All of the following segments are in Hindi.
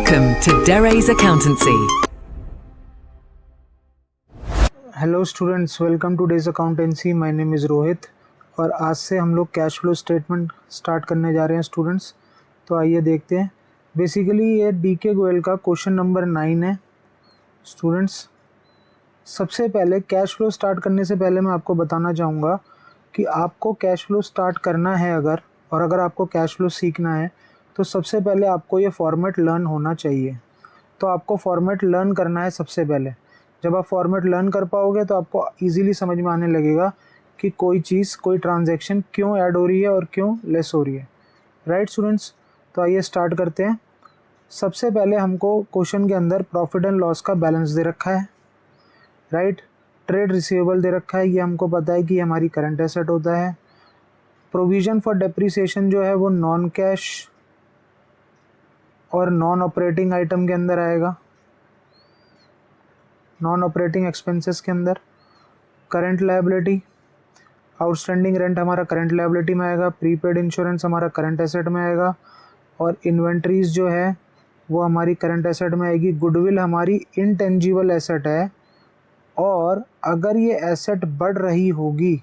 Welcome to Dere's Accountancy. Hello students, welcome two days accountancy. My name is Rohit और आज से हम लोग कैश फ्लो स्टेटमेंट स्टार्ट करने जा रहे हैं स्टूडेंट्स। तो आइए देखते हैं। बेसिकली ये डीके गोयल का क्वेश्चन नंबर 9 है स्टूडेंट्स। सबसे पहले कैश फ्लो स्टार्ट करने से पहले मैं आपको बताना चाहूँगा कि आपको कैश फ्लो स्टार्ट करना है अगर आपको कैश फ्लो सीखना है तो सबसे पहले आपको ये फॉर्मेट लर्न होना चाहिए। तो आपको फॉर्मेट लर्न करना है सबसे पहले। जब आप फॉर्मेट लर्न कर पाओगे तो आपको इजीली समझ में आने लगेगा कि कोई चीज़, कोई ट्रांजैक्शन क्यों ऐड हो रही है और क्यों लेस हो रही है। राइट स्टूडेंट्स, तो आइए स्टार्ट करते हैं। सबसे पहले हमको क्वेश्चन के अंदर प्रॉफिट एंड लॉस का बैलेंस दे रखा है। राइट, ट्रेड रिसीवेबल दे रखा है, ये हमको पता है कि हमारी करंट एसेट होता है। प्रोविज़न फॉर डेप्रिसिएशन जो है वो नॉन कैश और नॉन ऑपरेटिंग आइटम के अंदर आएगा, नॉन ऑपरेटिंग एक्सपेंसेस के अंदर। करंट लायबिलिटी, आउटस्टैंडिंग रेंट हमारा करंट लायबिलिटी में आएगा, प्रीपेड इंश्योरेंस हमारा करंट एसेट में आएगा और इन्वेंट्रीज जो है वो हमारी करंट एसेट में आएगी। गुडविल हमारी इनटेंजिबल एसेट है और अगर ये एसेट बढ़ रही होगी,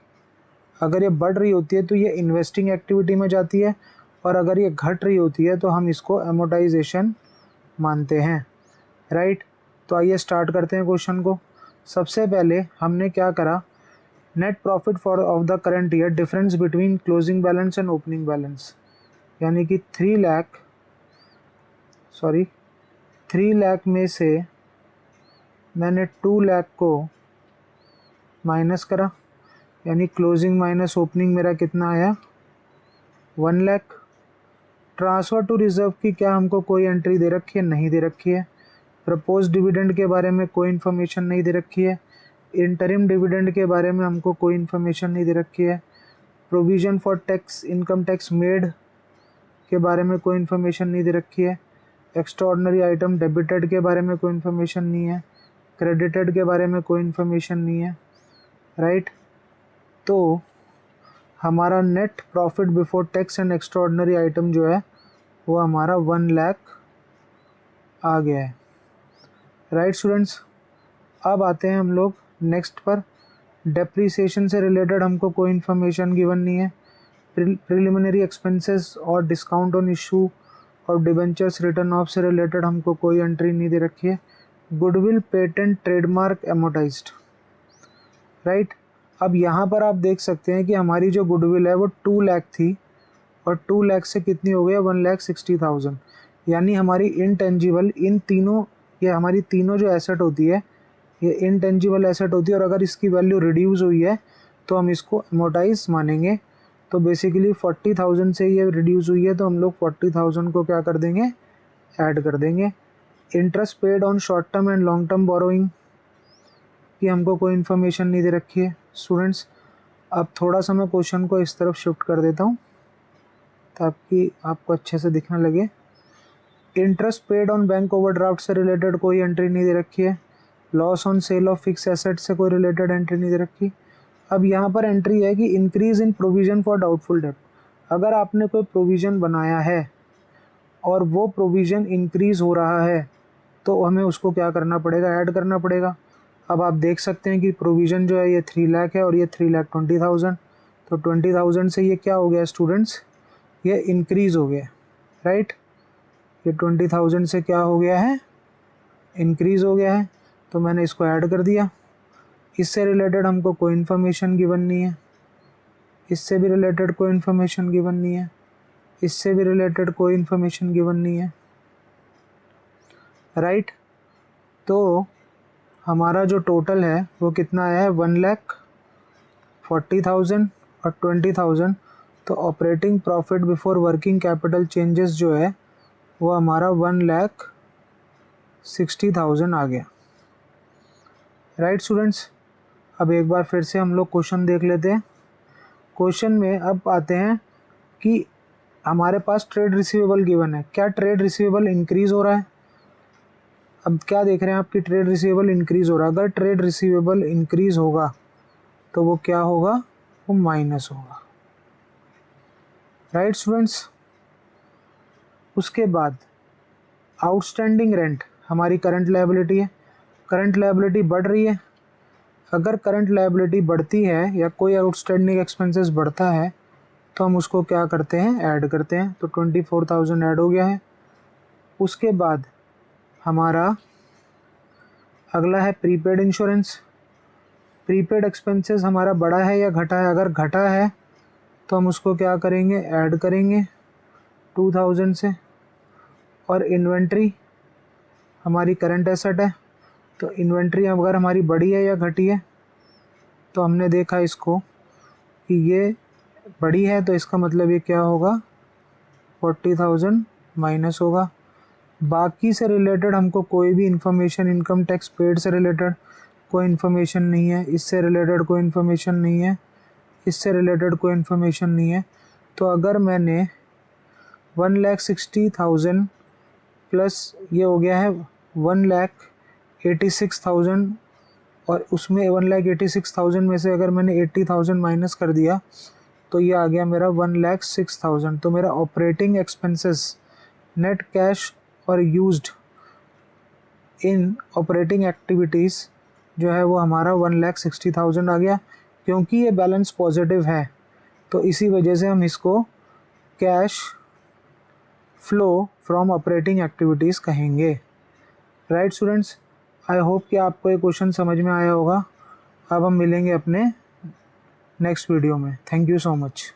अगर ये बढ़ रही होती है तो ये इन्वेस्टिंग एक्टिविटी में जाती है और अगर ये घट रही होती है तो हम इसको एमोर्टाइजेशन मानते हैं। राइट, तो आइए स्टार्ट करते हैं क्वेश्चन को। सबसे पहले हमने क्या करा, net profit for of the current year, difference between closing balance and opening balance, यानी कि 3 लाख में से मैंने 2 लाख को माइनस करा, यानी क्लोजिंग माइनस ओपनिंग मेरा कितना आया, 1 लाख। ट्रांसफ़र टू रिज़र्व की क्या हमको कोई एंट्री दे रखी है? नहीं दे रखी है। प्रपोज डिविडेंड के बारे में कोई इन्फॉर्मेशन नहीं दे रखी है। इंटरिम डिविडेंड के बारे में हमको कोई इन्फॉर्मेशन नहीं दे रखी है। Provision for tax, income tax made के बारे में कोई इन्फॉर्मेशन नहीं दे रखी है। एक्स्ट्राऑर्डिनरी आइटम डेबिटेड के बारे में कोई इन्फॉर्मेशन नहीं है। क्रेडिटेड के बारे में कोई इन्फॉर्मेशन नहीं है। राइट, तो हमारा net profit before tax and extraordinary item जो है वो हमारा 1 लाख आ गया है। राइट स्टूडेंट्स, अब आते हैं हम लोग नेक्स्ट पर। डेप्रिसिएशन से रिलेटेड हमको कोई इन्फॉर्मेशन गिवन नहीं है। प्रिलिमिनरी एक्सपेंसेस और डिस्काउंट ऑन इशू और डिबेंचर्स रिटर्न ऑफ से रिलेटेड हमको कोई एंट्री नहीं दे रखी है। Goodwill, patent, trademark amortised. Right, अब यहाँ पर आप देख सकते हैं कि हमारी जो गुडविल है वो 2 लाख थी और 2 लाख से कितनी हो गई, 1,60,000। यानी हमारी इनटेंजिबल, इन तीनों, ये हमारी तीनों जो एसेट होती है ये इनटेंजिबल एसेट होती है और अगर इसकी वैल्यू रिड्यूस हुई है तो हम इसको अमोर्टाइज मानेंगे। तो बेसिकली 40,000 से ये रिड्यूस हुई है तो हम लोग 40,000 को क्या कर देंगे, ऐड कर देंगे। Interest paid on short term and long term borrowing की हमको कोई इन्फॉर्मेशन नहीं दे रखी है। स्टूडेंट्स, अब थोड़ा सा मैं क्वेश्चन को इस तरफ शिफ्ट कर देता हूँ ताकि आपको अच्छे से दिखने लगे। Interest paid on bank overdraft से रिलेटेड कोई एंट्री नहीं दे रखी है। Loss on sale of fix asset से कोई रिलेटेड एंट्री नहीं दे रखी। अब यहाँ पर एंट्री है कि increase in provision for doubtful debt. अगर आपने कोई प्रोविज़न बनाया है और वो प्रोविज़न इंक्रीज़ हो रहा है तो हमें उसको क्या करना पड़ेगा, ऐड करना पड़ेगा। अब आप देख सकते हैं कि प्रोविज़न जो है ये 3 लाख है और ये 3,20,000। तो 20,000 से ये क्या हो गया स्टूडेंट्स, ये इंक्रीज़ हो गया। राइट, ये 20,000 से क्या हो गया है, इंक्रीज़ हो गया है। तो मैंने इसको ऐड कर दिया। इससे रिलेटेड हमको कोई इन्फॉर्मेशन गिवन नहीं है, इससे भी रिलेटेड कोई इन्फॉर्मेशन गिवन नहीं है, इससे भी रिलेटेड कोई इन्फॉर्मेशन गिवन नहीं है। राइट, तो हमारा जो टोटल है वो कितना आया है, 1,40,000 और 20,000। तो operating profit before working capital changes जो है वो हमारा 1,60,000 आ गया। राइट स्टूडेंट्स, अब एक बार फिर से हम लोग क्वेश्चन देख लेते हैं। क्वेश्चन में अब आते हैं कि हमारे पास ट्रेड रिसीवेबल गिवन है। क्या ट्रेड रिसीवेबल इंक्रीज़ हो रहा है? अब क्या देख रहे हैं आप कि ट्रेड रिसीवेबल इंक्रीज़ हो रहा है। अगर ट्रेड रिसीवेबल इंक्रीज़ होगा तो वो क्या होगा, वो माइनस होगा। राइट स्टूडेंट्स, उसके बाद आउटस्टैंडिंग रेंट हमारी करंट लायबिलिटी है, करंट लायबिलिटी बढ़ रही है। अगर करंट लायबिलिटी बढ़ती है या कोई आउटस्टैंडिंग एक्सपेंसेस बढ़ता है तो हम उसको क्या करते हैं, ऐड करते हैं। तो 24,000 ऐड हो गया है। उसके बाद हमारा अगला है प्रीपेड इंश्योरेंस। प्रीपेड एक्सपेंसेस हमारा बढ़ा है या घटा है? अगर घटा है तो हम उसको क्या करेंगे, ऐड करेंगे 2000 से। और इन्वेंट्री हमारी करंट एसेट है, तो इन्वेंट्री अगर हमारी बढ़ी है या घटी है, तो हमने देखा इसको कि ये बढ़ी है, तो इसका मतलब ये क्या होगा, 40,000 माइनस होगा। बाकी से रिलेटेड हमको कोई भी इन्फॉर्मेशन, इनकम टैक्स पेड से रिलेटेड कोई इन्फॉर्मेशन नहीं है, इससे रिलेटेड कोई इन्फॉर्मेशन नहीं है, इससे रिलेटेड कोई इन्फॉर्मेशन नहीं है। तो अगर मैंने 1,60,000 प्लस ये हो गया है 1,86,000, और उसमें 1,86,000 में से अगर मैंने 80,000 माइनस कर दिया तो ये आ गया मेरा 1,06,000। तो मेरा ऑपरेटिंग एक्सपेंसेस नेट कैश और यूज्ड इन ऑपरेटिंग एक्टिविटीज़ जो है वो हमारा 1,60,000 आ गया। क्योंकि ये बैलेंस पॉजिटिव है तो इसी वजह से हम इसको cash flow from operating activities कहेंगे। राइट स्टूडेंट्स, आई होप कि आपको ये क्वेश्चन समझ में आया होगा। अब हम मिलेंगे अपने नेक्स्ट वीडियो में। Thank you so much.